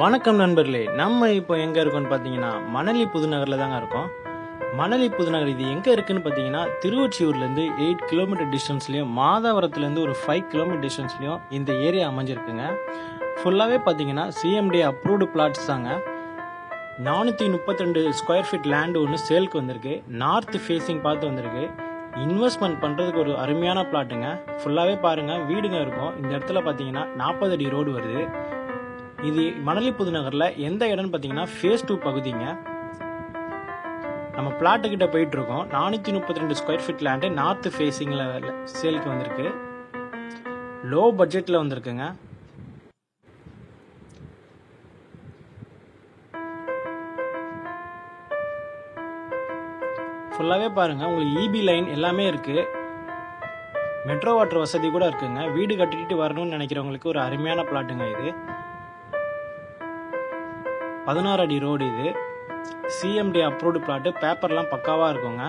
வணக்கம் நண்பர்களே, நம்ம இப்போ எங்கே இருக்கோம்னு பார்த்தீங்கன்னா மணலி புதுநகரில் தாங்க இருக்கோம். மணலி புதுநகர் இது எங்கே இருக்குன்னு பார்த்தீங்கன்னா திருவொற்றியூர்லேருந்து 8 கிலோமீட்டர் டிஸ்டன்ஸ்லையும் மாதாவரத்துலேருந்து ஒரு 5 கிலோமீட்டர் டிஸ்டன்ஸ்லையும் இந்த ஏரியா அமைஞ்சிருக்குங்க. ஃபுல்லாகவே பார்த்தீங்கன்னா சிஎம்டி அப்ரூவ்டு பிளாட்ஸ் தாங்க. 432 ஸ்கொயர் ஃபீட் லேண்டு ஒன்று சேலுக்கு வந்திருக்கு. நார்த் ஃபேஸிங் பார்த்து வந்திருக்கு. இன்வெஸ்ட்மெண்ட் பண்ணுறதுக்கு ஒரு அருமையான பிளாட்டுங்க. ஃபுல்லாகவே பாருங்கள், வீடுங்க இருக்கும். இந்த இடத்துல பார்த்தீங்கன்னா 40 அடி ரோடு வருது. இது மணலி புதுநகரில் எந்த இடம்னு பார்த்தீங்கன்னா ஃபேஸ் 2 பகுதிங்க. நம்ம பிளாட்டுக்கிட்ட போயிட்டு இருக்கோம். 432 ஸ்கொயர் ஃபீட் லேண்டு நார்த் ஃபேஸிங்கில் சேலுக்கு வந்திருக்கு. லோ பட்ஜெட்டில் வந்திருக்குங்க. ஃபுல்லாகவே பாருங்கள், உங்களுக்கு இபி லைன் எல்லாமே இருக்குது. மெட்ரோ வாட்டர் வசதி கூட இருக்குங்க. வீடு கட்டிட்டு வரணும்னு நினைக்கிறவங்களுக்கு ஒரு அருமையான பிளாட்டுங்க இது. 16 அடி ரோடு இது. CMD approved plot. பேப்பர்லாம் பக்காவாக இருக்குங்க.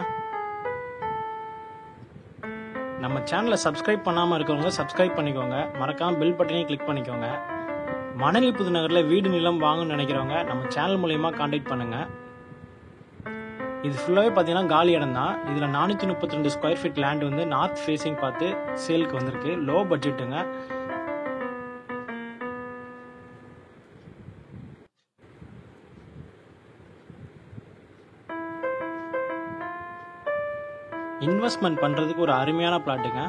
நம்ம சேனலை சப்ஸ்கிரைப் பண்ணாமல் இருக்கவங்க சப்ஸ்கிரைப் பண்ணிக்கோங்க. மறக்காமல் பெல் பட்டனையும் கிளிக் பண்ணிக்கோங்க. மணலி புதுநகரில் வீடு நிலம் வாங்கணும்னு நினைக்கிறவங்க நம்ம சேனல் மூலயமா கான்டாக்ட் பண்ணுங்கள். இது ஃபுல்லாகவே பார்த்தீங்கன்னா காலி இடம் தான். இதில் 432 ஸ்கொயர் ஃபீட் லேண்ட் வந்து நார்த் ஃபேஸிங் பார்த்து சேலுக்கு வந்திருக்கு. லோ பட்ஜெட்டுங்க. இன்வெஸ்ட்மெண்ட் பண்ணுறதுக்கு ஒரு அருமையான பிளாட்டுங்க.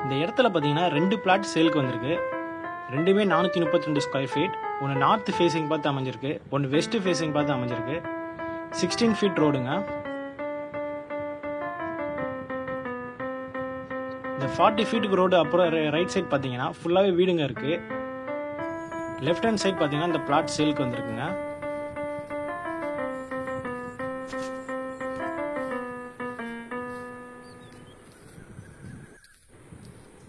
இந்த இடத்துல பார்த்தீங்கன்னா 2 பிளாட் சேலுக்கு வந்திருக்கு. ரெண்டுமே 432 ஸ்கொயர் ஃபீட். ஒன்று நார்த் ஃபேஸிங் பார்த்து அமைஞ்சிருக்கு, ஒன்று வெஸ்ட் ஃபேஸிங் பார்த்து அமைஞ்சிருக்கு. 16 ஃபீட் ரோடுங்க. இந்த 40 ஃபீட்டுக்கு ரோடு அப்புறம் ரைட் சைட் பார்த்தீங்கன்னா ஃபுல்லாகவே வீடுங்க இருக்குது. லெஃப்ட் ஹேண்ட் சைட் பார்த்தீங்கன்னா இந்த பிளாட் சேலுக்கு வந்திருக்குங்க.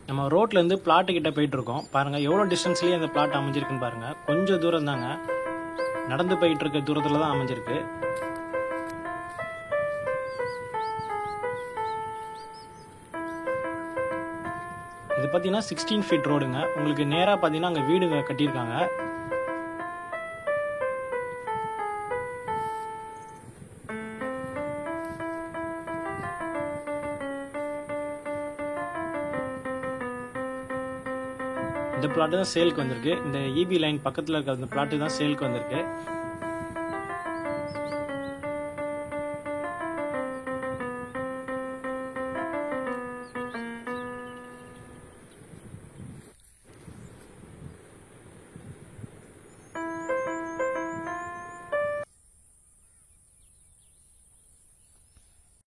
நம்ம ரோட்லேருந்து பிளாட்டு கிட்ட போயிட்டு இருக்கோம். பாருங்கள் எவ்வளோ டிஸ்டன்ஸ்லேயே அந்த பிளாட் அமைஞ்சிருக்குன்னு பாருங்கள். கொஞ்சம் தூரம் தாங்க, நடந்து போயிட்டு இருக்க தூரத்தில் தான் அமைஞ்சிருக்கு. இது பார்த்தீங்கன்னா 16 ஃபீட் ரோடுங்க. உங்களுக்கு நேராக பார்த்தீங்கன்னா அங்கே வீடுங்க கட்டியிருக்காங்க. இந்த பிளாட்டு தான் சேலுக்கு வந்திருக்கு. இந்த இபி லைன் பக்கத்தில் இருக்கிற இந்த பிளாட்டு தான் சேலுக்கு வந்திருக்கு.